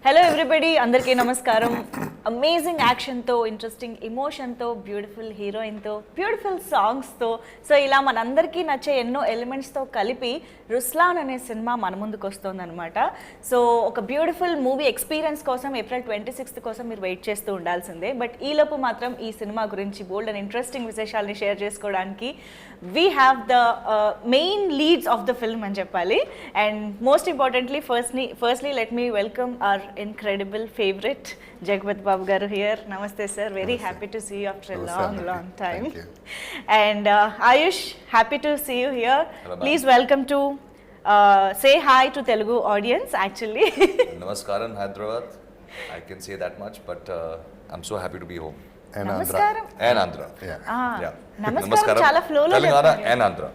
Hello everybody, అందరికీ నమస్కారం. Amazing యాక్షన్తో, ఇంట్రెస్టింగ్ ఎమోషన్తో, బ్యూటిఫుల్ హీరోయిన్తో, బ్యూటిఫుల్ సాంగ్స్తో, సో ఇలా మనందరికీ నచ్చే ఎన్నో ఎలిమెంట్స్తో కలిపి రుస్లాన్ అనే సినిమా మన ముందుకు వస్తుందన్నమాట. సో ఒక బ్యూటిఫుల్ మూవీ ఎక్స్పీరియన్స్ కోసం April 26th కోసం మీరు వెయిట్ చేస్తూ ఉండాల్సిందే. బట్ ఈలోపు మాత్రం ఈ సినిమా గురించి బోల్డ్ అండ్ ఇంట్రెస్టింగ్ విశేషాలని షేర్ చేసుకోవడానికి we have the main leads of the film అని చెప్పాలి. And most importantly firstly let me welcome our incredible favorite Jagapathi Babu garu here. Namaste sir, very happy to see you after a long time. Thank you. And Ayush, happy to see you here. Hello, please welcome to say hi to Telugu audience actually. Namaskaram Hyderabad, I can say that much, but I'm so happy to be home. And Namaskaram. And Andhra. Yeah. Namaskaram చాలా flow లో Telangana and Andhra.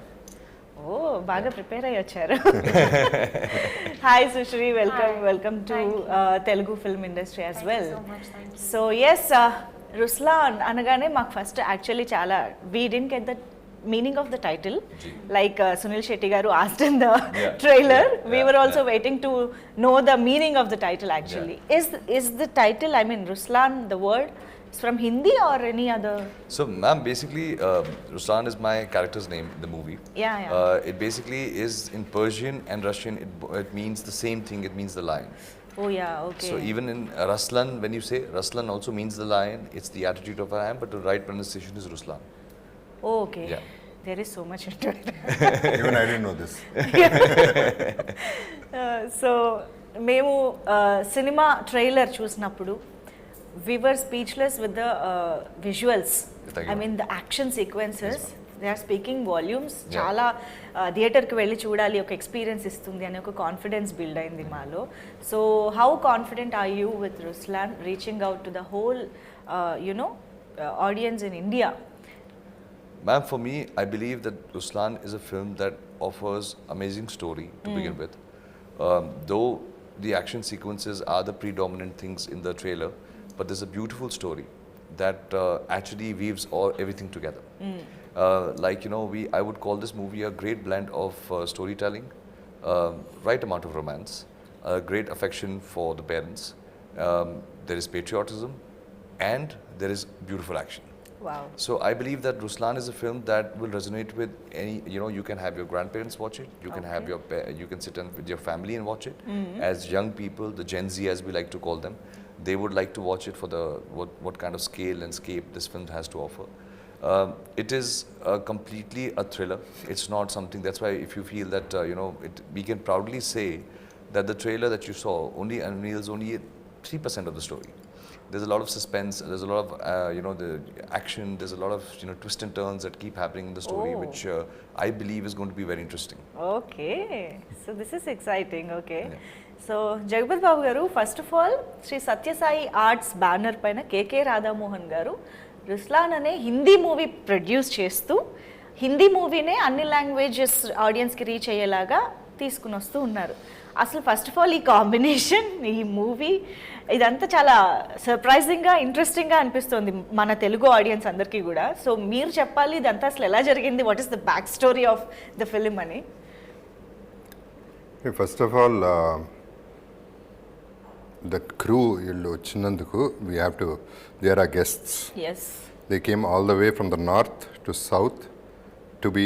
ఓ బాగా prepare అయ్యి వచ్చారు. Hi Sushree, welcome to Telugu film industry as well. So yes, Ruslaan అనగానే మాకు first actually చాలా we didn't get the meaning of the title, like Suniel Shetty garu asked in the trailer. We were also waiting to know the meaning of the title actually. Is the title, I mean Ruslaan, the word it's from Hindi or any other? So ma'am, basically Ruslaan is my character's name in the movie. Yeah. It basically is in Persian and Russian, it means the same thing, it means the lion. Oh yeah, okay. So even in Ruslaan, when you say Ruslaan also means the lion, it's the attitude of a lion, but the right pronunciation is Ruslaan. Oh, okay. Yeah. There is so much into it. Even I didn't know this. So మేము cinema trailer చూసినప్పుడు we were speechless with the visuals. I mean the action sequences, they are speaking volumes. చాలా థియేటర్కి వెళ్ళి చూడాలి, ఒక experience ఇస్తుంది అనే ఒక కాన్ఫిడెన్స్ బిల్డ్ అయింది మాలో. So how confident are you with Ruslaan reaching out to the whole audience in India? Ma'am, for me, I believe that Ruslaan is a film that offers amazing story to begin with. Though the action sequences are the predominant things in the trailer, but there's a beautiful story that actually weaves everything together. Like, I would call this movie a great blend of storytelling, right amount of romance, great affection for the parents, there is patriotism, and there is beautiful action. Wow. So I believe that Ruslaan is a film that will resonate with any, you can have your grandparents watch it, you can have you can sit with your family and watch it. As young people, the Gen Z as we like to call them, they would like to watch it for the what kind of scale and scape this film has to offer. It is completely a thriller. It's not something, that's why if you feel that we can proudly say that the trailer that you saw only unveils only 3% of the story. There's a lot of suspense, there's a lot of the action, there's a lot of twists and turns that keep happening in the story, which I believe is going to be very interesting. Okay, so this is exciting. Okay. So Jagapathi Babu garu, first of all Shri Sathya Sai arts banner పైన K K Radha Mohan గారు Ruslaan అనే Hindi movie produce చేస్తూ హిందీ మూవీనే అన్ని languages ఆడియన్స్కి reach అయ్యేలాగా తీసుకుని వస్తూ ఉన్నారు. అసలు ఫస్ట్ ఆఫ్ ఆల్ ఈ కాంబినేషన్, ఈ మూవీ, ఇదంతా చాలా సర్ప్రైజింగ్గా, ఇంట్రెస్టింగ్గా అనిపిస్తుంది మన తెలుగు ఆడియన్స్ అందరికీ కూడా. సో మీరు చెప్పాలి ఇదంతా అసలు ఎలా జరిగింది, what is the back story of the film అని. First of all the crew వీళ్ళు వచ్చినందుకు we have to, they are our guests. Yes. They came all the way from the north to south to be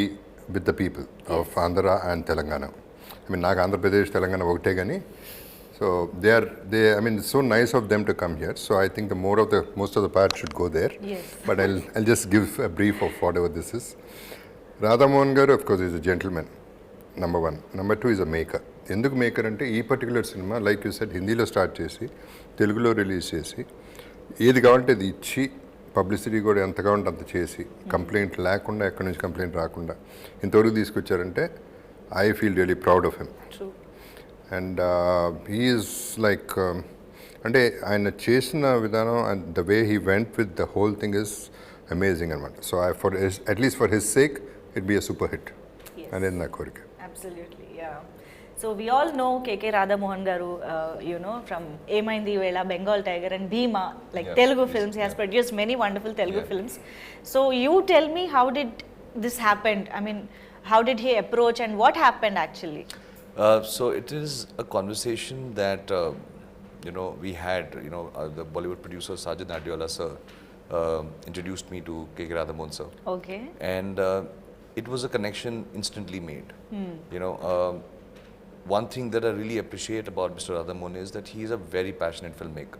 with the people of Andhra and Telangana. I mean, నాకు ఆంధ్రప్రదేశ్ తెలంగాణ ఒకటే కానీ, so I mean, it's so nice of them to come here. So I think most of the part should go there. Yes. But I'll just give a brief of whatever this is. Radhamohan garu, of course, is a gentleman, number one. Number two, is a maker. ఎందుకు maker అంటే ఈ particular cinema like you said హిందీలో start చేసి తెలుగులో release చేసి ఏది కావాలంటే అది ఇచ్చి పబ్లిసిటీ కూడా ఎంత కావాలంటే అంత చేసి కంప్లైంట్ లేకుండా, ఎక్కడి నుంచి కంప్లైంట్ రాకుండా ఇంతవరకు తీసుకొచ్చారంటే I feel really proud of him. And he's like అంటే ఆయన చేసిన విధానం and the way he went with the whole thing is amazing అనమాట. So at least for his sake it be a super hit అనేది నా కోరిక. Absolutely, yeah. So we all know KK Radhamohan garu, from Emaindi Vela, Bengal Tiger and Bhima, like Telugu films. He has produced many wonderful Telugu films. So you tell me, how did this happen? I mean, how did he approach and what happened actually? So it is a conversation that we had, the Bollywood producer Sajid Nadiola sir introduced me to K. Radhamon sir. Okay. And it was a connection instantly made. One thing that I really appreciate about Mr. Radhamon is that he is a very passionate filmmaker,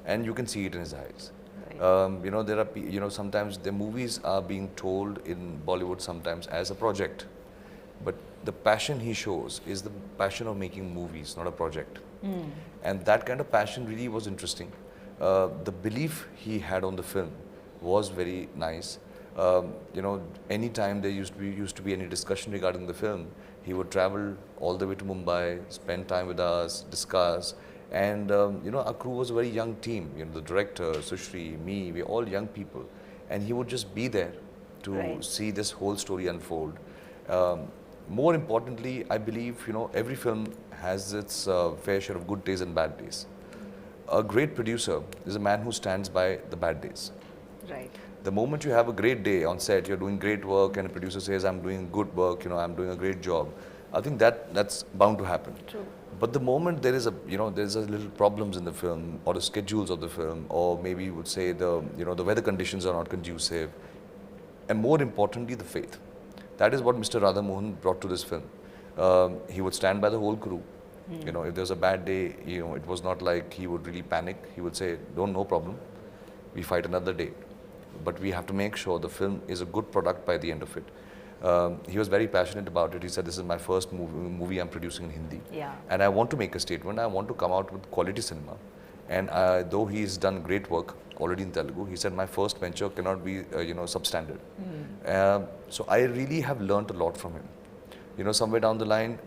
and you can see it in his eyes. There are sometimes the movies are being told in Bollywood sometimes as a project, but the passion he shows is the passion of making movies, not a project. And that kind of passion really was interesting. The belief he had on the film was very nice. Anytime there used to be any discussion regarding the film, he would travel all the way to Mumbai, spend time with us, discuss. And our crew was a very young team. The director, Sushri, me, we're all young people, and he would just be there to see this whole story unfold. More importantly, I believe every film has its fair share of good days and bad days. A great producer is a man who stands by the bad days. Right. The moment you have a great day on set, you're doing great work, and a producer says, I'm doing good work, I'm doing a great job, I think that's bound to happen. True. But the moment there is there's a little problems in the film, or the schedules of the film, or maybe you would say the weather conditions are not conducive, and more importantly, the faith. That is what Mr. Radhamohan brought to this film. He would stand by the whole crew. If there's a bad day, it was not like he would really panic. He would say, no problem, we fight another day. But we have to make sure the film is a good product by the end of it. He was very passionate about it. He said, this is my first movie I'm producing in Hindi. Yeah. And I want to make a statement. I want to come out with quality cinema. And though he's done great work already in Telugu, he said, my first venture cannot be, substandard. So I really have learnt a lot from him. Somewhere down the line,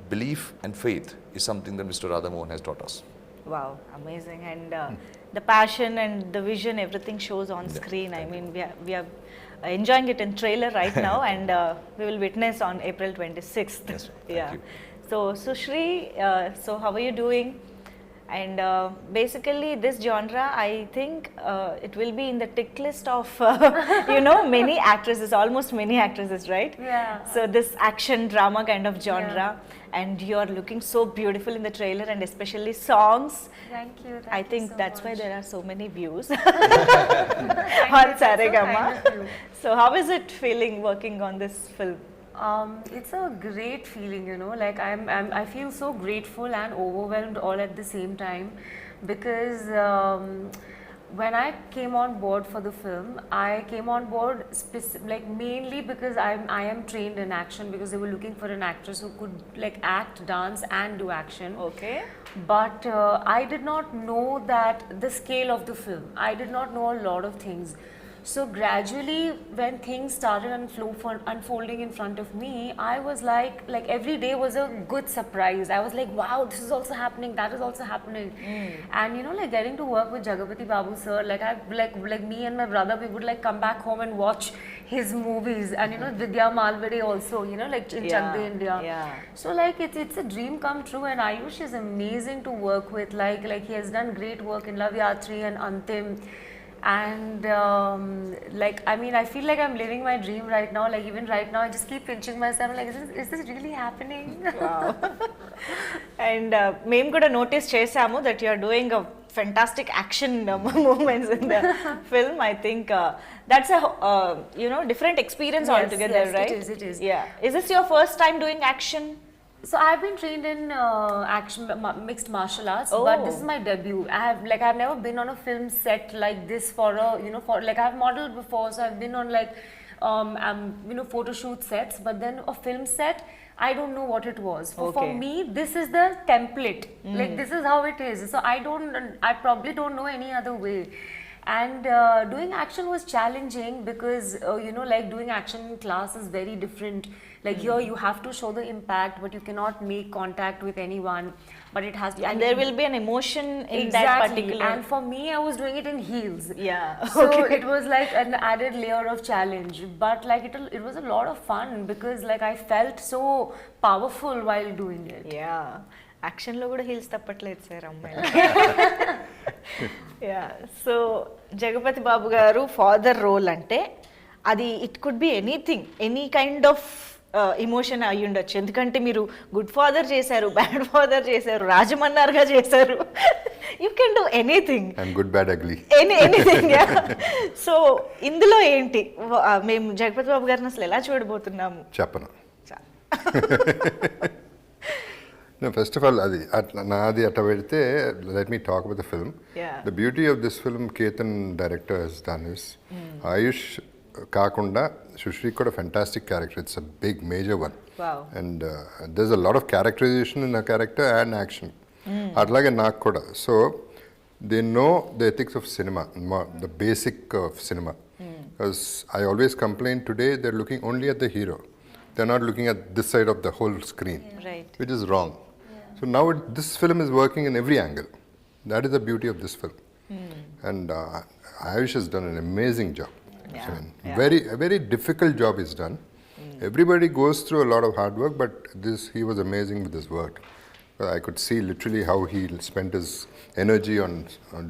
belief and faith is something that Mr. Radhamohan has taught us. Wow, amazing. And the passion and the vision, everything shows on screen. I mean, we are enjoying it in trailer right now, and we will witness on April 26th. Yes, thank you. So Sushri, so how are you doing? And basically this genre, I think it will be in the tick list of many actresses, almost many actresses, right? Yeah. So this action drama kind of genre, and you are looking so beautiful in the trailer, and especially songs. Thank you. I think so that's much. why there are so many views Thank on you, that's so Saregama. kind of you. So how is it feeling working on this film? It's a great feeling, like I feel so grateful and overwhelmed all at the same time, because when I came on board for the film, I came on board mainly because I am trained in action, because they were looking for an actress who could act, dance and do action. Okay. But I did not know that the scale of the film. I did not know a lot of things. So gradually, when things started unfolding in front of me, I was like every day was a good surprise. I was like, wow, this is also happening, that is also happening. And getting to work with Jagapathi Babu sir, me and my brother, we would come back home and watch his movies, and Vidya Malvade also, in Chak De India. Yeah. So it's a dream come true, and Ayush is amazing to work with. He has done great work in Love Yatri and Antim. And I feel like I'm living my dream right now. Even right now, I just keep pinching myself. I'm like, is this really happening? Wow. And మేము కూడా notice చేసాము that you are doing a fantastic action movements in the film. I think that's a different experience Yes, altogether, yes, right? it is. Yeah. Is this your first time doing action? So I've been trained in action mixed martial arts, but this is my debut. I've never been on a film set like this for I've modeled before, so I've been on photo shoot sets, but then a film set, I don't know what it was. For me, this is the template. This is how it is. So I probably don't know any other way. And doing action was challenging because doing action in class is very different. Here you have to show the impact, but you cannot make contact with anyone. But it has to, and there will be an emotion in exactly. that particular. And for me, I was doing it in heels. Yeah. So it was an added layer of challenge. But it was a lot of fun because I felt so powerful while doing it. Yeah. Action లో కూడా heels తప్పట్లేదు sir అమ్మాయి. Yeah. So Jagapathi Babu గారు father role అంటే అది it could be anything, any kind of emotion అయ్యి ఉండొచ్చు, ఎందుకంటే మీరు గుడ్ ఫాదర్ చేశారు, బ్యాడ్ ఫాదర్ చేశారు, రాజమన్నార్గా చేశారు. You can do anything and good bad ugly. Anything. So ఇందులో ఏంటి మేము జగపతి బాబు గారిని అసలు ఎలా చూడబోతున్నాము? చెప్పను. ఫస్ట్ ఆఫ్ ఆల్ అది అట్లా నాది అట్లా పెడితే let me talk about the film. The beauty of this film Ketan director he's done is Ayush కాకుండా సుశ్రీకి కూడా fantastic character. It's a big major one. And there is a lot of characterization in a character and action. అట్లాగే నాకు కూడా. So they know the ethics of cinema, the basic of cinema. Because I always complain today they're looking only at the hero. They're not looking at this side of the whole screen, right? Which is wrong. So now this film is working in every angle. That is the beauty of this film. And Ayush has done an amazing job. Yeah. I mean, a very difficult job is done. Everybody goes through a lot of hard work, but he was amazing with his work. I could see literally how he spent his energy on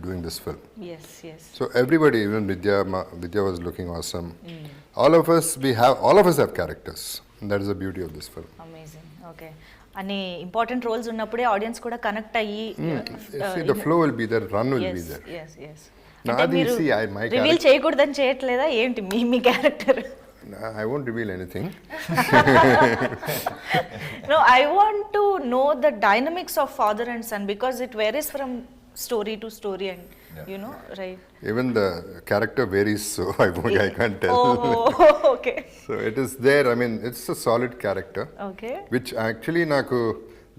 doing this film. Yes, yes. So everybody, even Vidya was looking awesome. All of us have characters. And that is the beauty of this film. Amazing. Okay. అన్ని important roles ఉన్నప్పుడే audience కూడా connect అయ్యి See, the flow will be there, run will be there. yes, yes. Nadi, see, my reveal character, చేయకూడదని చేయట్లేదా ఏంటి మీ character? I won't reveal anything. No, I want to know the dynamics of father and son because it varies from story to story and you know, right? Even the character varies, so I can't tell. Oh, okay. So it is there. I mean, it's a solid character. Okay. Which actually, naku,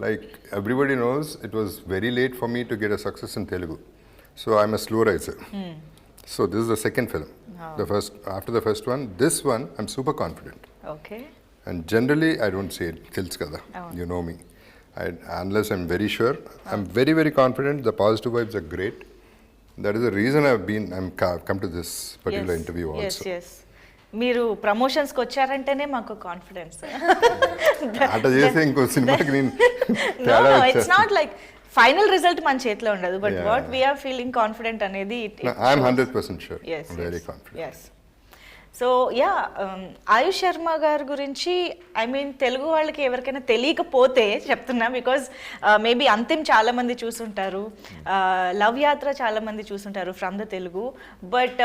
like everybody knows, it was very late for me to get a success in Telugu. So I'm a slow riser. So this is the second film. After the first one, this one, I'm super confident. Okay. And generally, I don't say it, tells kada. You know me. Unless I'm very sure. I'm very, very confident. The positive vibes are great. That is the reason I'm come to this particular interview also. Yes, yes. మీరు ప్రమోషన్స్కి వచ్చారంటేనే మాకు confidence. అట్లా చేస్తే ఇంకో సినిమాకి నేను it's not like final result మన చేతిలో ఉండదు, but what we are feeling confident అనేది I'm 100% sure. Very confident. So yeah, Ayush Sharma garu గురించి ఐ మీన్ తెలుగు వాళ్ళకి ఎవరికైనా తెలియకపోతే చెప్తున్నా, బికాజ్ మేబీ అంతిమ్ చాలా మంది చూసుంటారు, లవ్ యాత్ర చాలా మంది చూసుంటారు from the Telugu, but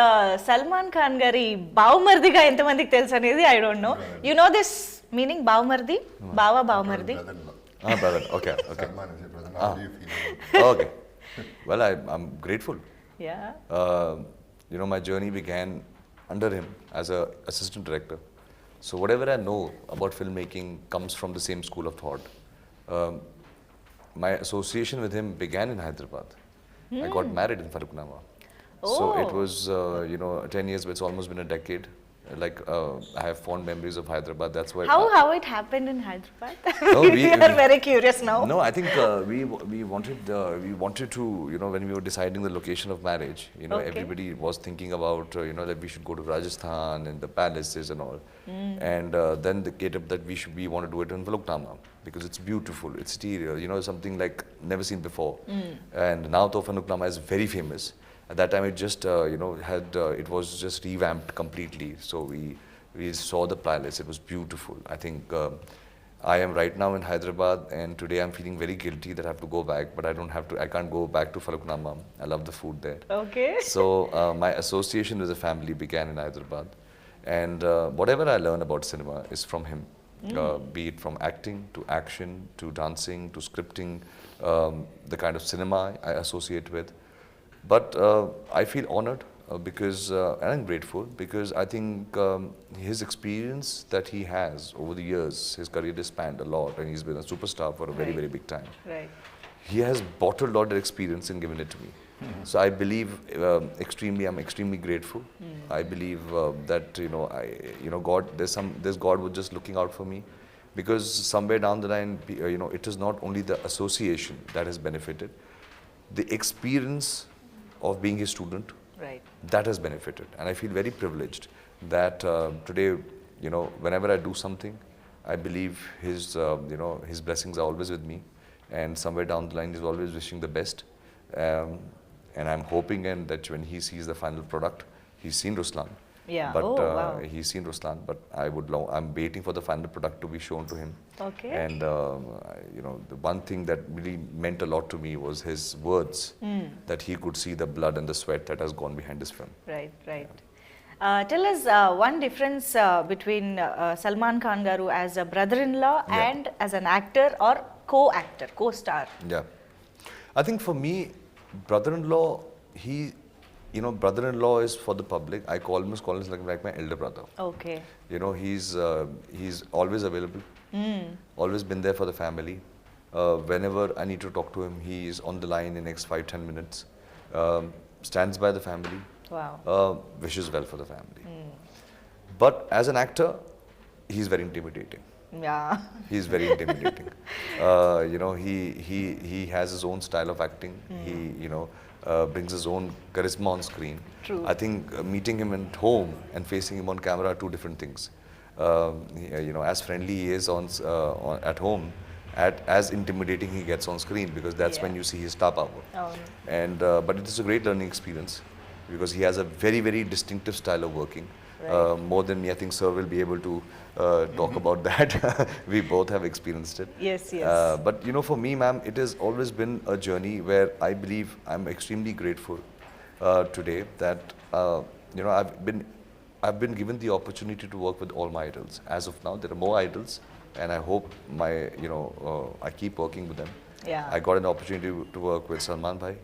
Salman Khan garu బావమర్దిగా ఎంతమందికి తెలుసు అనేది I don't know. You know this meaning bavamardi? Bavamardi. Brother. Okay. Okay. Well, I'm grateful. Yeah. My journey began under him as a assistant director. So whatever I know about filmmaking comes from the same school of thought. My association with him began in Hyderabad. I got married in Faruknama. So it was, 10 years, but it's almost been a decade. Like I have fond memories of Hyderabad. That's why. How it happened in Hyderabad? No, we are very curious now. No, I think we wanted to, when we were deciding the location of marriage, Okay. everybody was thinking about that we should go to Rajasthan and the palaces and all. And then they get up that we want to do it in Faluknama because it's beautiful, it's stereo, something like never seen before. And now Faluknama is very famous. At that time, it just it was just revamped completely. So we saw the palace. It was beautiful. I think I am right now in Hyderabad, and today I'm feeling very guilty that I have to go back, but I don't have to. I can't go back to Faluknama. I love the food there. Okay. So my association with the family began in Hyderabad, and whatever I learn about cinema is from him. Be it from acting to action to dancing to scripting, the kind of cinema I associate with. But I feel honored because, and I'm grateful because I think his experience that he has over the years, his career has spanned a lot, and he's been a superstar for a very, very big time. Right. He has bottled all that experience and given it to me. So I believe I'm extremely grateful. I believe that God, there's God was just looking out for me, because somewhere down the line, it is not only the association that has benefited, the experience of being his student, Right. that has benefited. And I feel very privileged that today, whenever I do something, I believe his blessings are always with me, and somewhere down the line he's always wishing the best. And I'm hoping that when he sees the final product, he's seen Ruslaan, Yeah. But Oh, wow. he's seen Ruslan, but I'm waiting for the final product to be shown to him. Okay. And the one thing that really meant a lot to me was his words, that he could see the blood and the sweat that has gone behind this film. Right, right. Tell us one difference between Salman Khan garu as a brother-in-law and as an actor or co-actor, co-star. Yeah. I think for me, brother-in-law, brother-in-law is for the public. I call him like my elder brother. Okay. He's always available, always been there for the family. Whenever I need to talk to him, he is on the line in the next 5-10 minutes, stands by the family, Wow. wishes well for the family. But as an actor, he's very intimidating. Yeah. He's very intimidating. He has his own style of acting. He brings his own charisma on screen. True. I think meeting him at home and facing him on camera are two different things. As friendly he is at home, as intimidating he gets on screen, because that's when you see his star power. Oh. And but it is a great learning experience, because he has a very, very distinctive style of working. More than me, I think Sir will be able to talk about that. We both have experienced it. Yes, yes. But for me, ma'am, it has always been a journey where I believe I'm extremely grateful today that I've been given the opportunity to work with all my idols. As of now, there are more idols, and I hope I keep working with them. Yeah. I got an opportunity to work with Salman Bhai.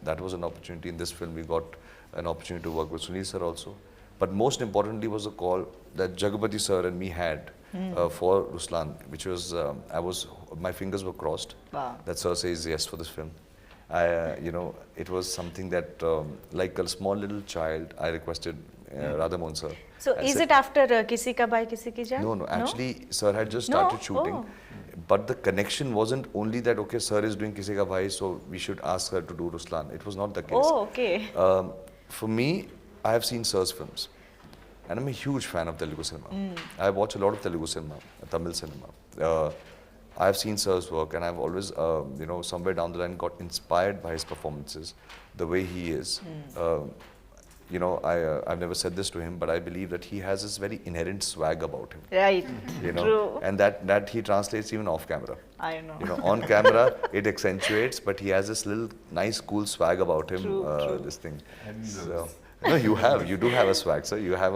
That was an opportunity. In this film, we got an opportunity to work with Sunil Sir also. But most importantly was a call that Jagapathi Sir and me had for Ruslaan, which was, my fingers were crossed. Wow. That Sir says yes for this film. It was something that, like a small little child, I requested Radhamohan Sir. So I is said, it after Kisi Ka Bhai Kisi Ki Jaan? No, actually, Sir had just started shooting. Oh. But the connection wasn't only that, okay, Sir is doing Kisi Ka Bhai, so we should ask her to do Ruslaan. It was not the case. Oh, okay. For me, I have seen Sir's films, and I'm a huge fan of Telugu cinema. I watch a lot of Telugu cinema, Tamil cinema. I have seen Sir's work, and I've always, somewhere down the line got inspired by his performances, the way he is. I've never said this to him, but I believe that he has this very inherent swag about him. Right. True. And that he translates even off camera. I know. On camera it accentuates, but he has this little nice, cool swag about him. True. This thing. So, no, you do have a swag, sir. You have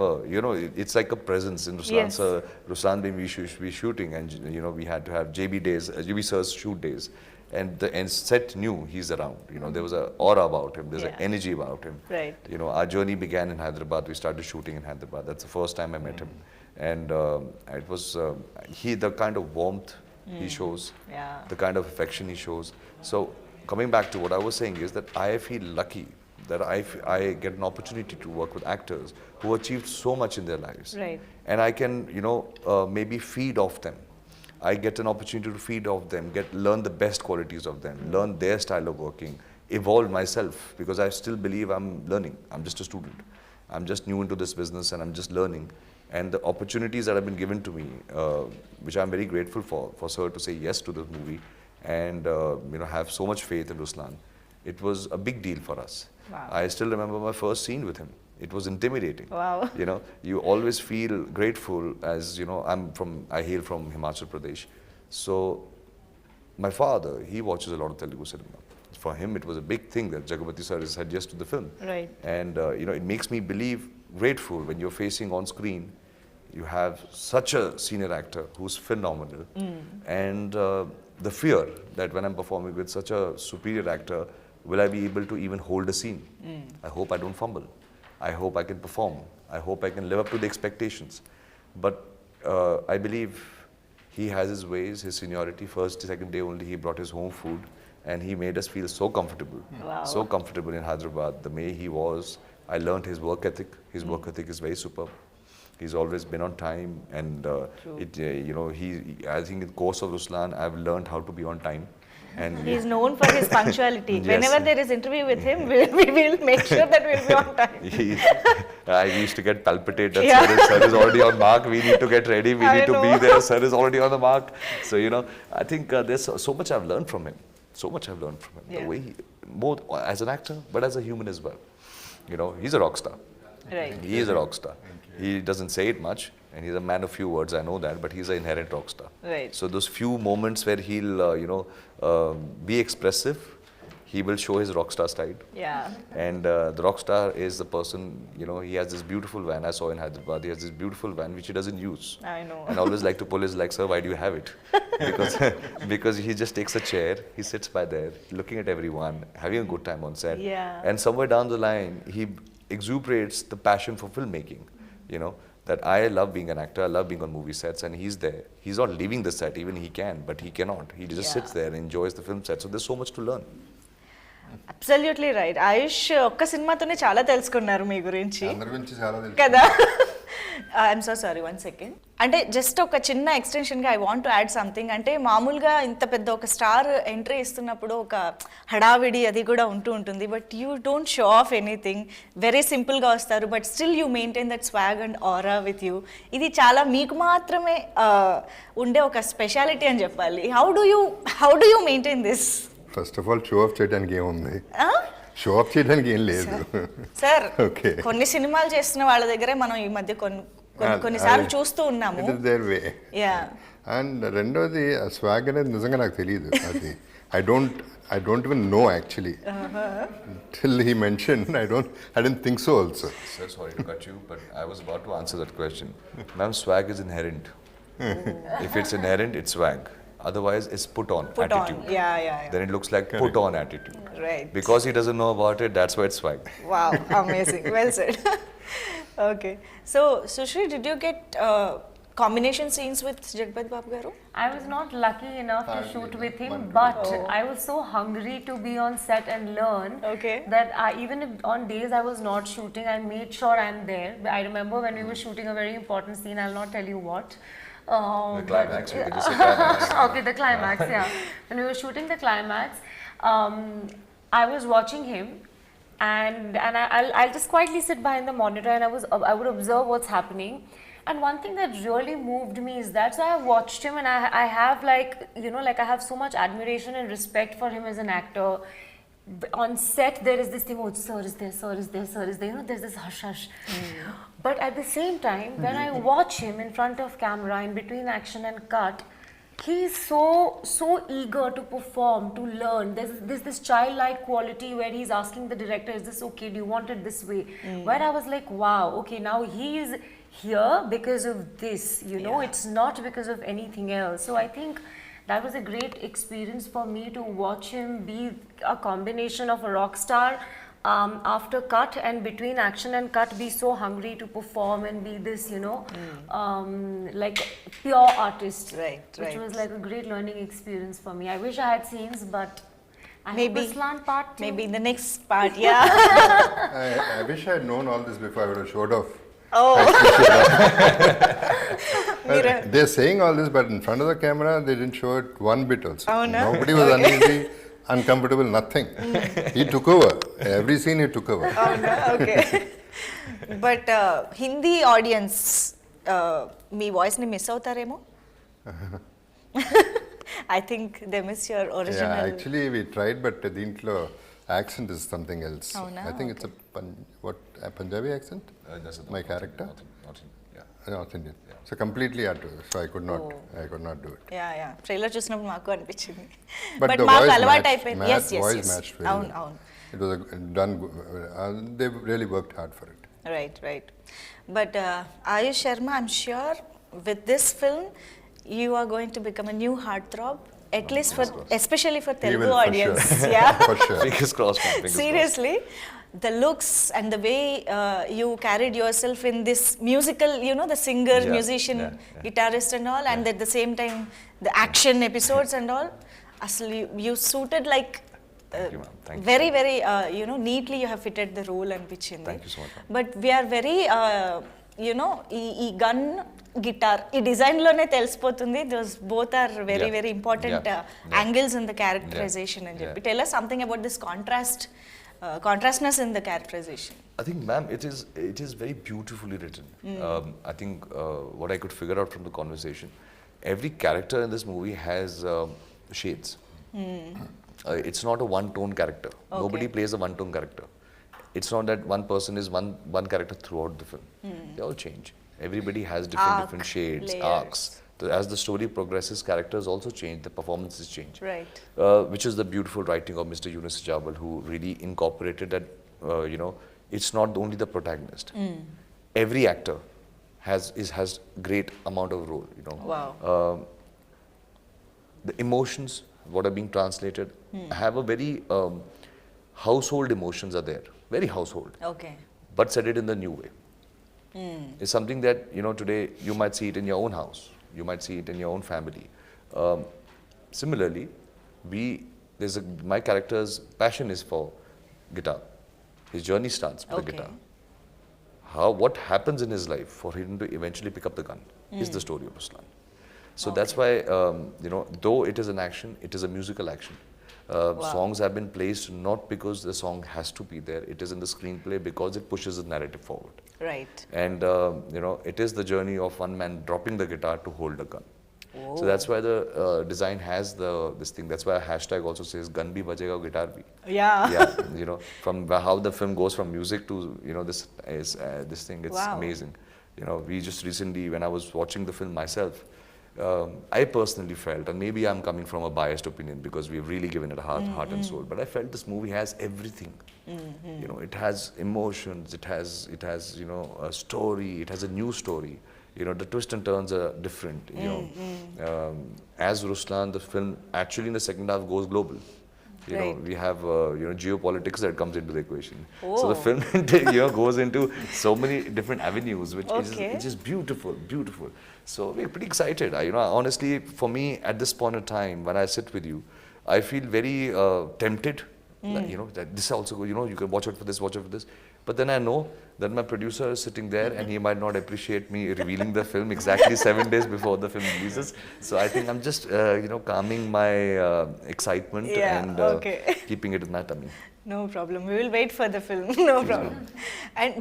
it's like a presence in Ruslaan. Yes. Sir, Ruslaan being we shooting, and we had to have JB days, JB Sir's shoot days, and the set knew he's around. There was an aura about him. There's an energy about him. Right. Our journey began in Hyderabad. We started shooting in Hyderabad. That's the first time I met him, and it was the kind of warmth he shows, the kind of affection he shows. So coming back to what I was saying is that I feel lucky that I get an opportunity to work with actors who achieved so much in their lives. Right. And I can, maybe feed off them. I get an opportunity to feed off them, learn the best qualities of them, learn their style of working, evolve myself, because I still believe I'm learning. I'm just a student. I'm just new into this business, and I'm just learning. And the opportunities that have been given to me, which I'm very grateful for Sir to say yes to this movie, and have so much faith in Ruslaan. It was a big deal for us. Wow. I still remember my first scene with him. It was intimidating. Wow. You always feel grateful, as I hail from Himachal Pradesh. So my father, he watches a lot of Telugu cinema. For him, it was a big thing that Jagapathi Sir said yes to the film. Right. And it makes me grateful when you're facing on screen, you have such a senior actor who's phenomenal, and the fear that when I'm performing with such a superior actor, will I be able to even hold a scene? I hope I don't fumble. I hope I can perform. I hope I can live up to the expectations. But I believe he has his ways, his seniority. First, second day only, he brought his home food, and he made us feel so comfortable. Wow. So comfortable in Hyderabad. The way he was, I learned his work ethic. His work ethic is very superb. He's always been on time, and I think in the course of Ruslaan, I've learned how to be on time. And He's known for his punctuality. Yes. Whenever there is interview with him, we will make sure that we'll be on time. I used to get palpitated. Sir is already on mark. We need to get ready. We need to be there. Sir is already on the mark. So I think there's so much I've learned from him. So much I've learned from him. Yeah. The way both as an actor, but as a human as well. He's a rock star. Right. He is a rock star. He doesn't say it much, and he's a man of few words. I know that, but he's an inherent rock star. Right. So those few moments where he'll, be expressive, he will show his rock star side. Yeah. And the rock star is the person, he has this beautiful van. I saw in Hyderabad, he has this beautiful van which he doesn't use. I know. And always like to pull his leg, sir, why do you have it? Because he just takes a chair, he sits by there, looking at everyone, having a good time on set. Yeah. And somewhere down the line, he exuberates the passion for filmmaking, that I love being an actor, I love being on movie sets, and he's there. He's not leaving the set, even he can, but he cannot. He just sits there and enjoys the film set. So there's so much to learn. Absolutely right. Ayush ఒక్క సినిమాతోనే చాలా తెలుసుకున్నారు మీ గురించి అందరి గురించి చాలా తెలుసు. కదా. I'm so sorry, 1 second. అంటే జస్ట్ ఒక చిన్న ఎక్స్టెన్షన్గా I want to add something. అంటే మామూలుగా ఇంత పెద్ద ఒక స్టార్ ఎంట్రీ ఇస్తున్నప్పుడు ఒక హడావిడి అది కూడా ఉంటుంది. But you don't show off anything, very సింపుల్గా వస్తారు. But still you maintain that swag and aura with you. ఇది చాలా మీకు మాత్రమే ఉండే ఒక స్పెషాలిటీ అని చెప్పాలి. How do you maintain this? First of all show off చేయడానికి ఏముంది, షో ఆఫ్ చేయడానికి ఏం లేదు సార్. ఓకే, కొన్ని సినిమాలు చేస్తున్న వాళ్ళ దగ్గరే మనం ఈ మధ్య కొన్నిసార్లు చూస్తూ ఉన్నాము. It is there way. Yeah. And రెండోది స్వాగ్ అనేది నిజంగా నాకు తెలియదు. అది I don't even know actually till he mentioned. I didn't think so also. Sir, sorry to cut you, but I was about to answer that question. Ma'am, swag is inherent. If it's inherent, it's swag. Otherwise, it's put on attitude. Yeah. Then it looks like put on attitude. Right. Because he doesn't know about it, that's why it's swag. Wow, amazing. Well said. Okay. So, Sushri, did you get combination scenes with Jagapathi Babu garu? I was not lucky enough to shoot with him, but I was so hungry to be on set and learn Okay. that even if on days I was not shooting, I made sure I'm there. I remember when we were shooting a very important scene, I'll not tell you what. The climax, you can just say climax. Okay, the climax, yeah. When we were shooting the climax, I was watching him, and I'll just quietly sit behind the monitor, and I would observe what's happening. And one thing that really moved me is that, so I watched him, and I have I have so much admiration and respect for him as an actor. On set, there is this thing, oh, sir is there, sir is there, sir is there. There's this hush hush. But at the same time, when I watch him in front of camera, in between action and cut, he's so eager to perform, to learn. There's this childlike quality where he's asking the director, is this okay? Do you want it this way? Where I was like, wow, okay, now he's here because of this, it's not because of anything else. So I think that was a great experience for me to watch him be a combination of a rock star, after cut and between action and cut, be so hungry to perform and be this, like pure artist. Which was like a great learning experience for me. I wish I had scenes, but I Maybe hope Ruslaan part 2. Maybe in the next part, yeah. I wish I had known all this before I would have showed off. Oh. They're saying all this, but in front of the camera, they didn't show it one bit also. Oh, no? Nobody was uneasy, uncomfortable, nothing. He took over. Every scene he took over. Oh, no? Okay. But Hindi audience, మీ వాయిస్ని miss అవుతారేమో? I think they miss your original. Yeah, actually we tried, but దీంట్లో accent is something else. Oh, no? I think it's a Punjabi accent? My character? North Indian. Yeah. So completely had to. So I could not do it. Yeah. Trailer చూసినప్పుడు మాకు అనిపించింది. But but the మాకు voice అలవాటు matched. అయిపోయింది. Voice matched very అవును well. అవును. It was done. They really worked hard for it. Right. But Ayush Sharma, I'm sure with this film, you are going to become a new heartthrob. At least especially for Telugu will, for audience. sure. Yeah. For sure. Fingers crossed, man. Fingers Seriously, the looks and the way you carried yourself in this musical, the singer, musician, guitarist and all, and at the same time, the action episodes and all, actually you suited like Thank you, ma'am. Thank you. very, very, neatly you have fitted the role and pitching. Thank you so much, ma'am. But we are very, ఈ gun guitar ఈ design లోనే తెలిసిపోతుంది. Those both are very very important angles in the characterization అని చెప్పి. Tell us something about this contrastness in the characterization. I think, ma'am, it is very beautifully written. I think what I could figure out from the conversation, every character in this movie has shades. It's not a one-tone character. Okay. Nobody plays a one-tone character. It's not that one person is one character throughout the film. They all change. Everybody has different shades, layers. arcs. As the story progresses, characters also change, the performances change. Right. Which is the beautiful writing of Mr. Yunus Jabal, who really incorporated that, it's not only the protagonist. Every actor has great amount of role, Wow. the emotions, what are being translated, have a very household emotions are there, very household, Okay. but said it in the new way. It's something that, today you might see it in your own house, you might see it in your own family. Similarly, my character's passion is for guitar. His journey starts with the Okay. guitar. What happens in his life for him to eventually pick up the gun is the story of Ruslaan. So that's why, though it is an action, it is a musical action. Songs have been placed not because the song has to be there, it is in the screenplay because it pushes the narrative forward. Right. And, it is the journey of one man dropping the guitar to hold a gun. So that's why the design has this thing. That's why a hashtag also says gun bhi bajega, guitar bhi. Yeah. Yeah, from how the film goes from music to this thing. It's Wow. amazing. We just recently, when I was watching the film myself, I personally felt, and maybe I'm coming from a biased opinion because we've really given it a heart and soul, but I felt this movie has everything. It has emotions, it has a story, it has a new story. The twists and turns are different. As Ruslaan, the film actually in the second half goes global. Right. We have geopolitics that comes into the equation. So Oh. the film goes into so many different avenues, which Okay. is beautiful, beautiful. So we're pretty excited. Honestly, for me, at this point in time, when I sit with you, I feel very tempted. That this also, you can watch out for this, watch out for this. But then I know that my producer is sitting there and he might not appreciate me revealing the film exactly 7 days before the film releases. So I think I'm just, calming my excitement Yeah, and okay. keeping it in my tummy. No problem. We will wait for the film. No problem.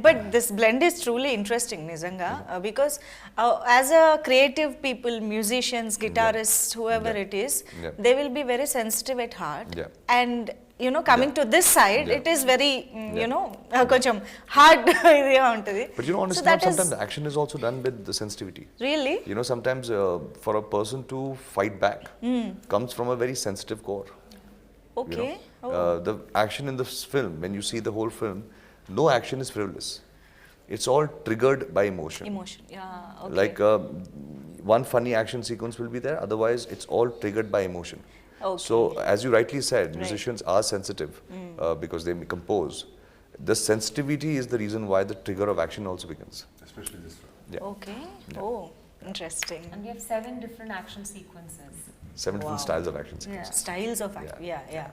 But this blend is truly interesting, Nizanga, because as a creative people, musicians, guitarists, whoever it is, Yeah. they will be very sensitive at heart. Yeah. And coming to this side, Yeah. it is very, koncham hard idea untadi. But honestly, So that sometimes is the action is also done with the sensitivity. really Sometimes for a person to fight back comes from a very sensitive core. okay. The action in this film, when you see the whole film, no action is frivolous. It's all triggered by emotion. Emotion. Yeah. Okay. Like one funny action sequence will be there, otherwise it's all triggered by emotion. Okay. So as you rightly said, musicians are sensitive because they compose. The sensitivity is the reason why the trigger of action also begins. Especially this one. Yeah. Okay. Oh, interesting. And we have 7 different action sequences. 7 different Wow. styles of action sequences. Styles of act. Yeah.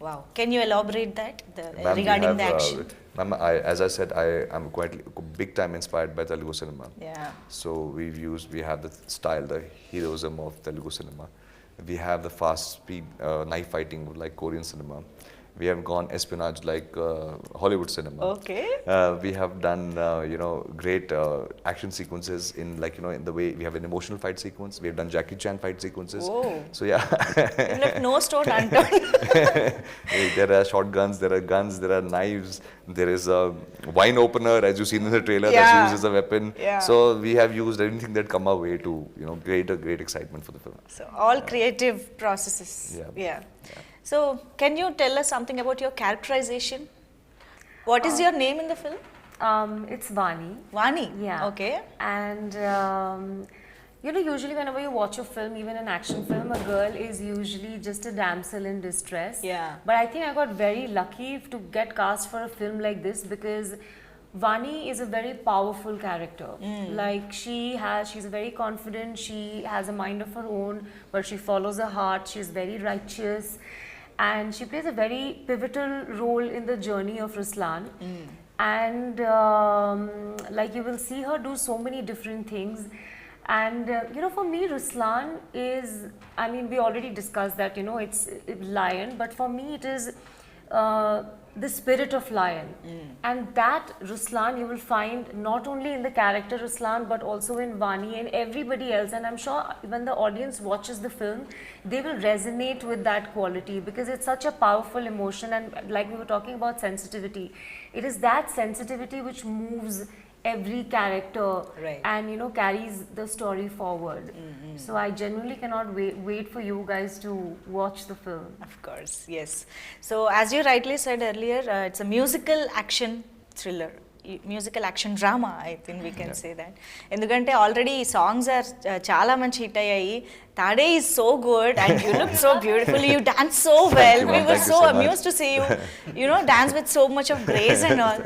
Wow. Can you elaborate that Ma'am, we regarding the have, action? Ma'am, as I said, I am quite big time inspired by Telugu cinema. Yeah. So we have the style, the heroism of Telugu cinema. We have the fast speed knife fighting like Korean cinema. We have gone espionage like Hollywood cinema. Okay. We have done, great action sequences in in the way we have an emotional fight sequence. We have done Jackie Chan fight sequences. Oh. So yeah, You left no stone unturned. there are shotguns, there are guns, there are knives. There is a wine opener, as you've seen in the trailer, Yeah. that's used as a weapon. Yeah. So we have used anything that come our way to, create a great excitement for the film. So all creative processes. Yeah. So can you tell us something about your characterization? What is your name in the film? It's Vani. Vani. Yeah. Okay. And usually whenever you watch a film, even an action film, a girl is usually just a damsel in distress. Yeah. But I think I got very lucky to get cast for a film like this because Vani is a very powerful character. Like she's very confident, she has a mind of her own, but she follows her heart, she's very righteous. And she plays a very pivotal role in the journey of Ruslaan. And you will see her do so many different things. And for me, Ruslaan is, we already discussed that, it's lion, but for me it is the spirit of lion. And that Ruslaan you will find not only in the character Ruslaan but also in Vani and everybody else. And I'm sure when the audience watches the film, they will resonate with that quality because it's such a powerful emotion. And like we were talking about sensitivity, it is that sensitivity which moves every character Right. and carries the story forward. So I genuinely cannot wait for you guys to watch the film. Of course, yes. So as you rightly said earlier, it's a musical action thriller. Musical action drama, I think we can say that. ఎందుకంటే already ఈ songs are చాలా మంచి hit అయ్యాయి. తాడే is so good and you look so beautiful, you dance so well, we were so amused to see you know dance with so much of grace and all.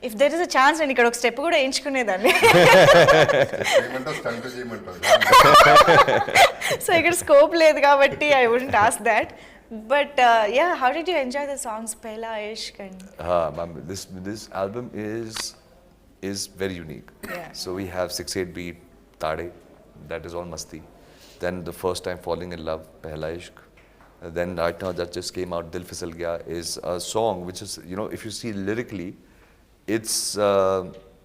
If there is a chance నేను ఇక్కడ ఒక step కూడా ఎంచుకునేదాన్ని. So ఇక్కడ scope లేదు కాబట్టి I wouldn't ask that. But yeah, how did you enjoy the songs Pehla Ishq? And This album is very unique. Yeah. So we have 6/8 beat Tade, that is all masti. Then the first time falling in love, Pehla Ishq. Then right now that just came out, Dil Fisal Gaya, is a song which is, if you see lyrically, it's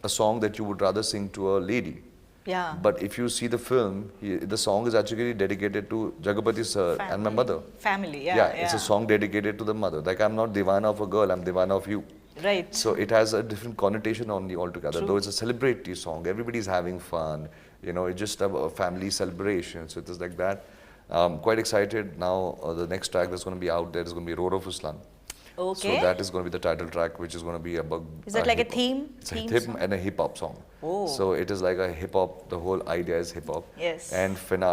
a song that you would rather sing to a lady. yeah. But if you see the film, the song is actually dedicated to Jagapathi sir and my mother. Family, It's a song dedicated to the mother. Like, I'm not Divana of a girl, I'm Divana of you. Right. So it has a different connotation on you altogether. True. Though it's a celebratory song, everybody's having fun. It's just a family celebration. So it is like that. Quite excited now. The next track that's going to be out there is going to be Roar of Ruslaan. Okay. So that is going to be the title track, which is going to be about. Is that like a theme? It's Theme a hip song? and a hip hop song. Oh. So it is like a hip hop. The whole idea is hip hop. Yes. And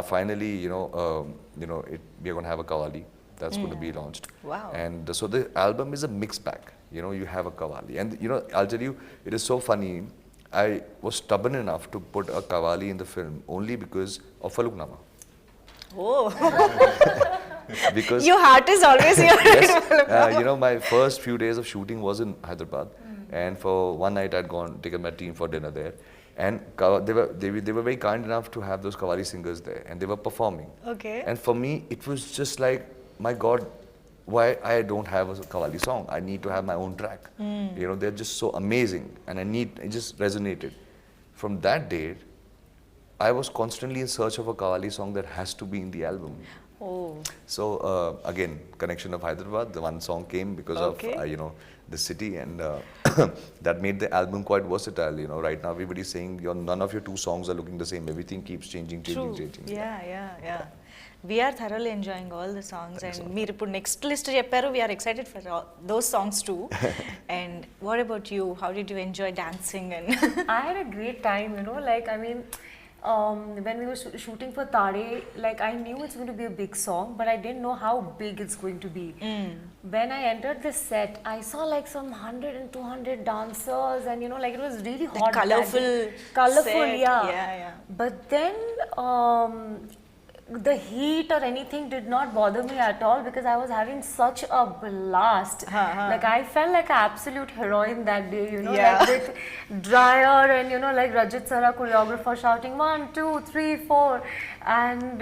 finally, we are going to have a Qawwali that's going to be launched. Wow. And so the album is a mixed bag. You have a Qawwali, and I'll tell you, it is so funny. I was stubborn enough to put a Qawwali in the film only because of Faluknama. Oh. Because Your heart is always here. yes, my first few days of shooting was in Hyderabad, and for one night I'd taken my team for dinner there, and they were very kind enough to have those Qawwali singers there, and they were performing. Okay. And for me, it was just like, my God, why I don't have a Qawwali song? I need to have my own track. They're just so amazing, and it just resonated. From that day, I was constantly in search of a Qawwali song that has to be in the album. Oh. So again, connection of Hyderabad, the one song came because Okay. of the city, and that made the album quite versatile. Right now everybody's saying none of your two songs are looking the same. Everything keeps changing. Yeah. We are thoroughly enjoying all the songs, and మీరు ఇప్పుడు next list చెప్పారు. We are excited for those songs too. And what about you? How did you enjoy dancing? And I had a great time, when we were shooting for Tade, like, I knew it's going to be a big song, but I didn't know how big it's going to be. When I entered the set, I saw like some 100 and 200 dancers, and like, it was really hot. colourful Colorful, set. Yeah. But then the heat or anything did not bother me at all because I was having such a blast. Like, I felt like an absolute heroine that day, Yeah. like with dryer and like Rajat Sara, choreographer, shouting 1, 2, 3, 4, and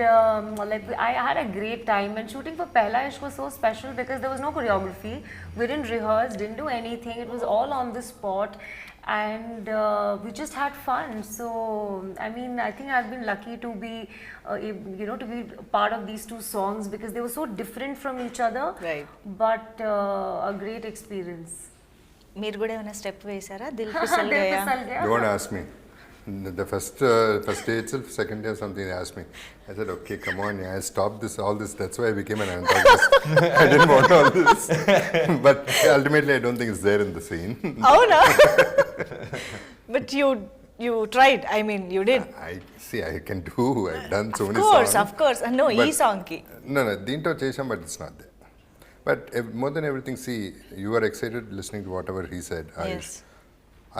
like, I had a great time. And shooting for Pehla Ishq was so special because there was no choreography. We didn't rehearse, didn't do anything. It was all on the spot. And we just had fun. So I think I've been lucky to be to be part of these two songs because they were so different from each other. Right. But a great experience. మీరు కూడా ఏమైనా step వేసారా? Dil ఫిసల్ Dil Gaya. Fisal Gaya. Don't ask me. The first day itself, second day or something, they asked me. I said, okay, come on, I stopped all this. That's why I became an antagonist. I didn't want all this. But ultimately, I don't think it's there in the scene. అవునా? But you tried. I mean, you did. I can do. I've done so many songs. Of course. No, ఈ But- song కి. No, దీంట్లో చేసాం, but it's not there. But more than everything, see, you were excited listening to whatever he said, Ayush. Yes.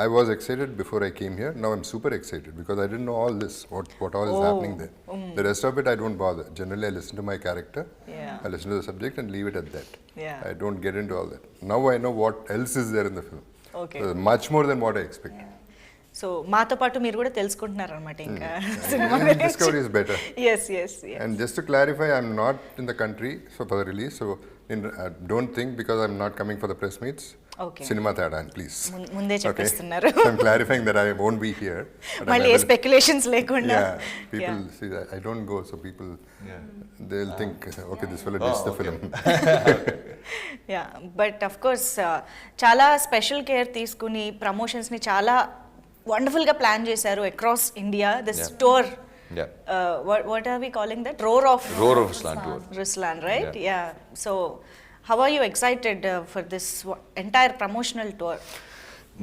I was excited before I came here. Now I'm super excited because I didn't know all this, what all is happening there. The rest of it, I don't bother. Generally, I listen to my character, Yeah. I listen to the subject and leave it at that. Yeah. I don't get into all that. Now I know what else is there in the film. Okay. So much more than what I expected. So మాతో పాటు మీరు కూడా తెలుసుకుంటున్నారు అనమాట ఇంకా cinema Discovery is better. Yes yes And just to clarify, I'm not in the country so for the release. So don't think because I'm not coming for the press meets. Okay. Cinema tada, please. ముందే చెప్పేస్తున్నారు. So I'm clarifying that I won't be here. but మళ్ళీ ఏ speculations లేకుండా. Yeah, people see that I don't go, so people they'll think, okay, this fellow dissed the film. Yeah but of course చాలా special care తీసుకుని ప్రమోషన్స్ని చాలా వండర్ఫుల్గా plan చేశారు across India this tour. Yeah. What are we calling that? Roar of Ruslaan tour. Ruslaan, right? Yeah. So, how are you excited for this entire promotional tour?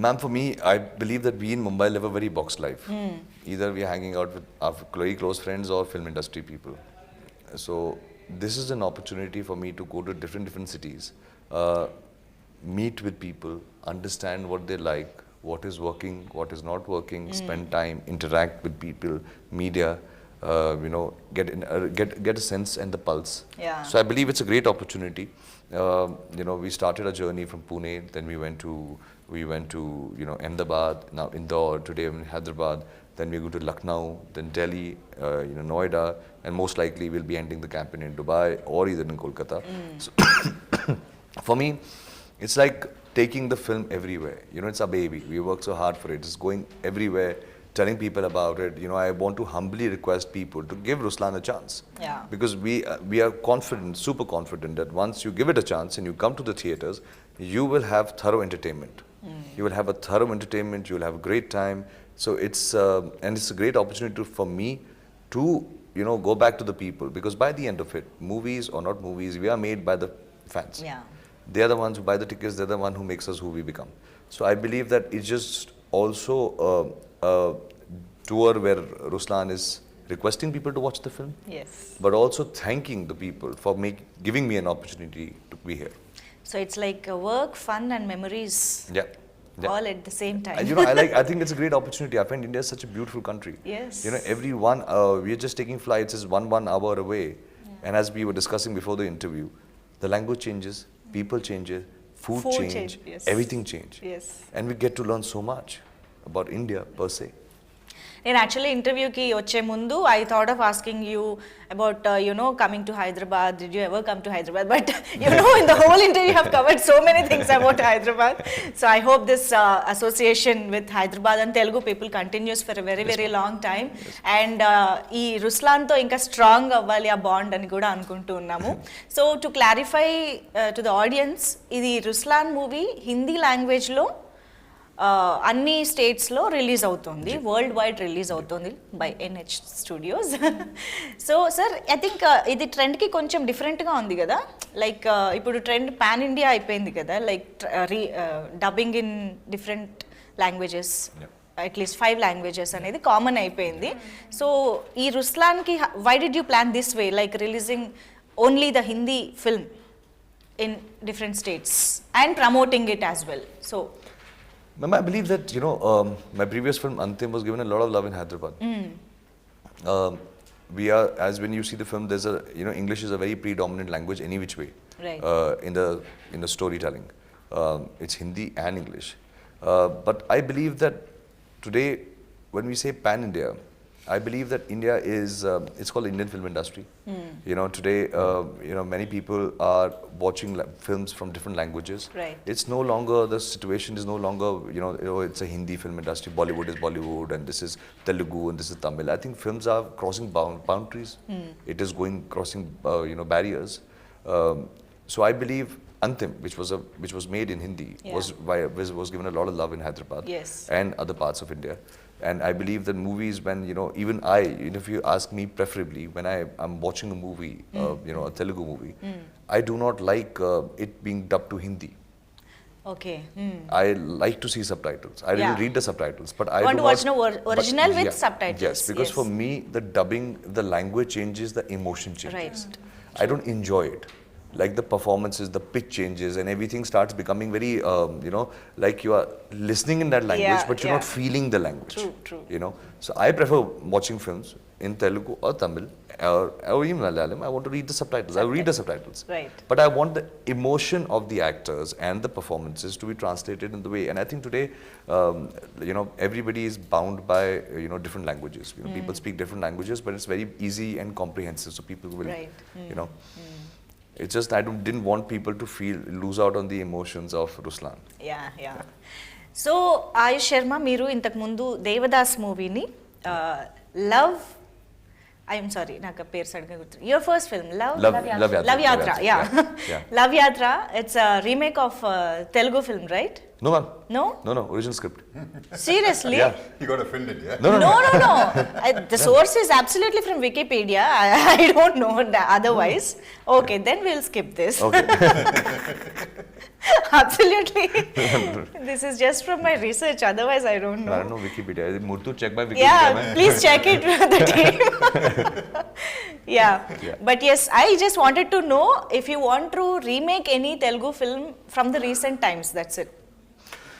Ma'am, for me, I believe that we in Mumbai live a very boxed life. Either we are hanging out with our very close friends or film industry people. So, this is an opportunity for me to go to different cities, meet with people, understand what they like, what is working, what is not working, spend time, interact with people, media, get a sense and the pulse. Yeah. So I believe it's a great opportunity. We started a journey from Pune, then we went to Ahmedabad, now Indore, today in Hyderabad, then we go to Lucknow, then Delhi, Noida, and most likely we'll be ending the campaign in Dubai or either in Kolkata. So for me, it's like taking the film everywhere. It's a baby. We work so hard for it. It's going everywhere, telling people about it. I want to humbly request people to give Ruslaan a chance. Yeah. Because we are confident, super confident that once you give it a chance and you come to the theaters, you will have thorough entertainment. You will have a thorough entertainment. You will have a great time. So it's a great opportunity for me to go back to the people, because by the end of it, movies or not movies, we are made by the fans. Yeah. They are the ones who buy the tickets. They're the one who makes us who we become. So I believe that it's just also a tour where Ruslaan is requesting people to watch the film, Yes. but also thanking the people for giving me an opportunity to be here. So it's like work, fun, and memories Yeah. Yeah. all at the same time. I think it's a great opportunity. I find India is such a beautiful country. Yes. Everyone, we are just taking flights is one hour away. And as we were discussing before the interview, the language changes, people changes, food change, yes. everything change. Yes. And we get to learn so much about India per se. నేను actually ఇంటర్వ్యూకి వచ్చే ముందు I thought of asking you about coming to Hyderabad. Did you ever come to Hyderabad? But in the whole interview have covered so many things about Hyderabad. So I hope this association with Hyderabad and Telugu people continuous for a very very long time. And ఈ రుస్లాన్తో ఇంకా strong అవ్వాలి ఆ bond అని కూడా అనుకుంటూ ఉన్నాము. So to clarify to the audience, ఇది Ruslaan movie Hindi లాంగ్వేజ్లో అన్ని స్టేట్స్లో రిలీజ్ అవుతుంది, వరల్డ్ వైడ్ రిలీజ్ అవుతుంది by NH studios. So sir, I think ఇది ట్రెండ్కి కొంచెం డిఫరెంట్గా ఉంది కదా. లైక్ ఇప్పుడు ట్రెండ్ పాన్ ఇండియా అయిపోయింది కదా, like dubbing in different languages, at least 5 languages అనేది కామన్ అయిపోయింది. సో ఈ రుస్లాన్కి why did you plan this way, like releasing only the Hindi film in different states and promoting it as well? So Ma'am, I believe that, my previous film, Antim, was given a lot of love in Hyderabad. We are, as when you see the film, there's English is a very predominant language any which way. Right. In the storytelling. It's Hindi and English. But I believe that today, when we say pan-India, I believe that India is, it's called Indian film industry. Today, many people are watching films from different languages. Right. It's no longer, the situation is no longer, it's a Hindi film industry, Bollywood is Bollywood, and this is Telugu, and this is Tamil. I think films are crossing boundaries. It is crossing, barriers. So I believe Antim, which was made in Hindi, was given a lot of love in Hyderabad. Yes. And other parts of India. And I believe that movies, when, even if you ask me preferably, when I'm watching a movie, a Telugu movie, I do not like it being dubbed to Hindi. Okay. I like to see subtitles. I really read the subtitles, but I want do to watch not, original with subtitles. Yes, because for me, the dubbing, the language changes, the emotion changes. Right. I don't enjoy it. Like the performances, the pitch changes, and everything starts becoming very, like you are listening in that language, but you're not feeling the language. True. So I prefer watching films in Telugu or Tamil or even Malayalam, I want to read the subtitles. I read the subtitles. Right. But I want the emotion of the actors and the performances to be translated in the way. And I think today, everybody is bound by, different languages. People speak different languages, but it's very easy and comprehensive. So people will, Right. it's just I didn't want people to lose out on the emotions of Ruslaan. Yeah so Ayush Sharma మీరు ఇంతకుముందు దేవదాస్ మూవీని I'm sorry నాకు పేరు సడన్గా గుర్తు your first film love యాత్ర love యాత్ర it's remake of Telugu film right No, ma'am. No? No, original script. Seriously? Yeah. You got offended, yeah? No. The source is absolutely from Wikipedia. I don't know otherwise. Okay, then we'll skip this. Okay. Absolutely. This is just from my research. Otherwise, I don't know. I don't know Wikipedia. Murthu, check by Wikipedia. Yeah, please check it with the team. Yeah. But yes, I just wanted to know if you want to remake any Telugu film from the recent times. That's it.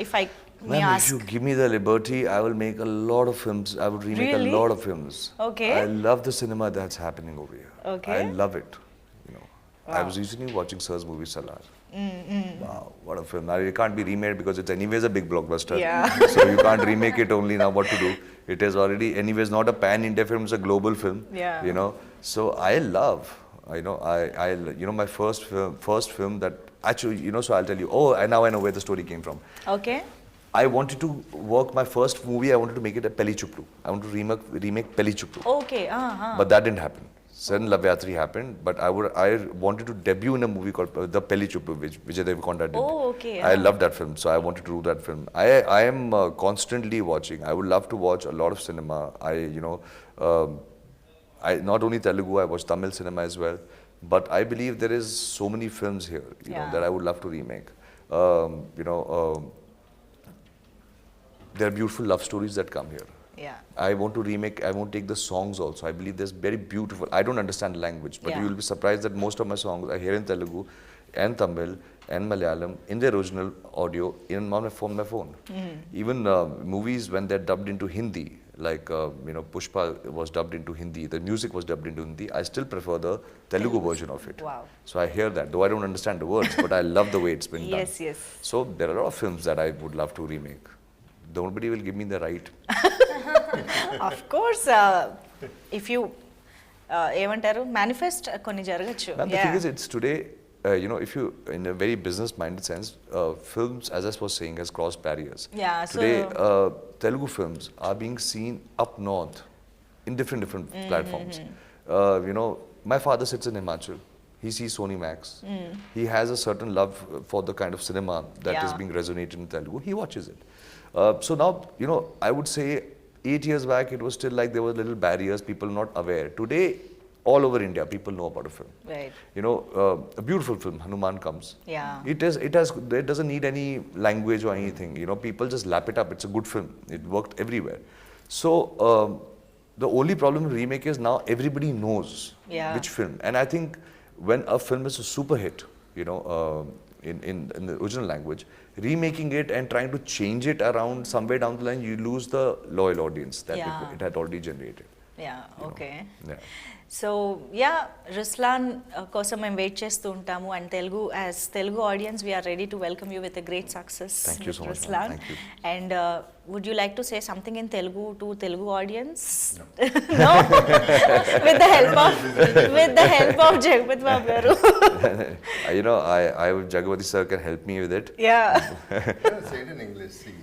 If I may Ma'am, ask. if you give me the liberty, I will make a lot of films. I would remake Really? a lot of films. Okay. I love the cinema that's happening over here. Okay. I love it. I was recently watching Sir's movie Salar. Wow, what a film. Now it can't be remade because it's anyways a big blockbuster. Yeah. So you can't remake it only now. What to do? It is already anyways not a pan-India film. It's a global film. Yeah. So I love. My first film that actually, so I'll tell you. Oh, now I know where the story came from. Okay. I wanted to work my first movie. I wanted to make it a Pelli Chuplu. I want to remake Pelli Chuplu. Okay. But that didn't happen. Then Love Yatri happened. But I wanted to debut in a movie called The Pelli Chuplu, which Vijay Deverakonda did. Oh, okay. I love that film, so I wanted to do that film. I am constantly watching. I would love to watch a lot of cinema. I not only Telugu, I watch Tamil cinema as well. But I believe there is so many films here, that I would love to remake. There are beautiful love stories that come here. Yeah. I want to remake, I want to take the songs also. I believe there's very beautiful, I don't understand the language, but Yeah. you will be surprised that most of my songs are here in Telugu and Tamil and Malayalam in their original audio from my phone. Even movies when they're dubbed into Hindi, like Pushpa was dubbed into Hindi, the music was dubbed into Hindi, I still prefer the Telugu version of it. Wow. So I hear that, though I don't understand the words, but I love the way it's been done. Yes. So there are a lot of films that I would love to remake. Nobody will give me the right. Of course, if you ఏమంటారు manifest కొన్ని జరగచ్చు. And the thing is, it's today, if you, in a very business-minded sense, films, as I was saying, has crossed barriers. Yeah, Today, Telugu films are being seen up north in different platforms. My father sits in Himachal. He sees Sony Max. He has a certain love for the kind of cinema that is being resonated in Telugu. He watches it. So now, I would say 8 years back, it was still like there were little barriers, people not aware. Today, all over India, people know about a film. Right. A beautiful film, Hanuman comes. Yeah. It doesn't need any language or anything. People just lap it up. It's a good film. It worked everywhere. So the only problem with remake is now everybody knows which film. And I think when a film is a super hit, in the original language, remaking it and trying to change it around somewhere down the line, you lose the loyal audience that it had already generated. Yeah, okay. Yeah. So Ruslaan కోసం మేము wait చేస్తూ ఉంటాము and as Telugu audience we are ready to welcome you with a great success Ruslaan and would you like to say something in Telugu to Telugu audience with the help of Jagapathi Babu garu Jagapathi sir can help me with it. Say it in English. See,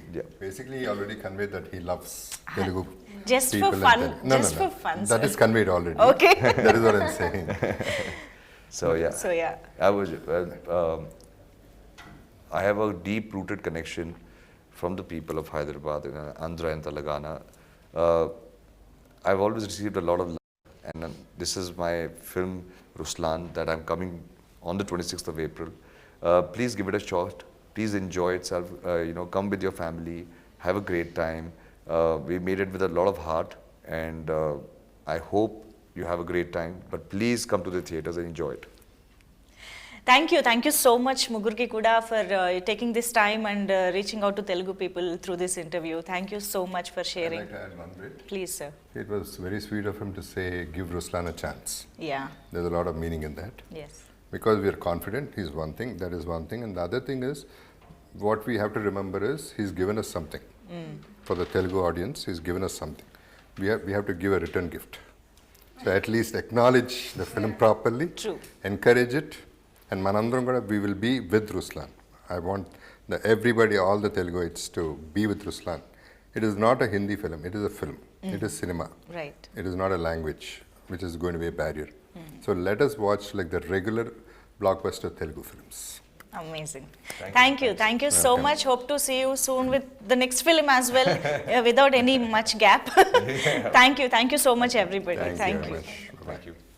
basically he already conveyed that he loves Telugu. Just for fun. For fun. That is conveyed already. Okay. That is what I'm saying. So I have a deep-rooted connection from the people of Hyderabad, Andhra and Telangana. I've always received a lot of love, and this is my film Ruslaan that I'm coming on the 26th of April. Please give it a shot. Please enjoy itself. Come with your family. Have a great time. We made it with a lot of heart, and I hope you have a great time. But please come to the theaters and enjoy it. Thank you so much ముగ్గురికి కూడా for taking this time and reaching out to Telugu people through this interview. Thank you so much for I'd sharing. like to add one bit. Please sir. It was very sweet of him to say, give Ruslan a chance. Yeah. There's a lot of meaning in that. Yes. Because we are confident, he's one thing, that is one thing. And the other thing is, what we have to remember is, he's given us something. For the Telugu audience, he's given us something. We have to give a return gift. So at least acknowledge the film properly, True. encourage it, and manandram kuda we will be with Ruslan. I want everybody, all the Teluguites to be with Ruslan. It is not a Hindi film, it is a film. It is cinema. Right. It is not a language which is going to be a barrier. So let us watch like the regular blockbuster Telugu films. Amazing. Thank you so much. Hope to see you soon with the next film as well, without any much gap. Thank you so much everybody. Thank you very much. Thank you.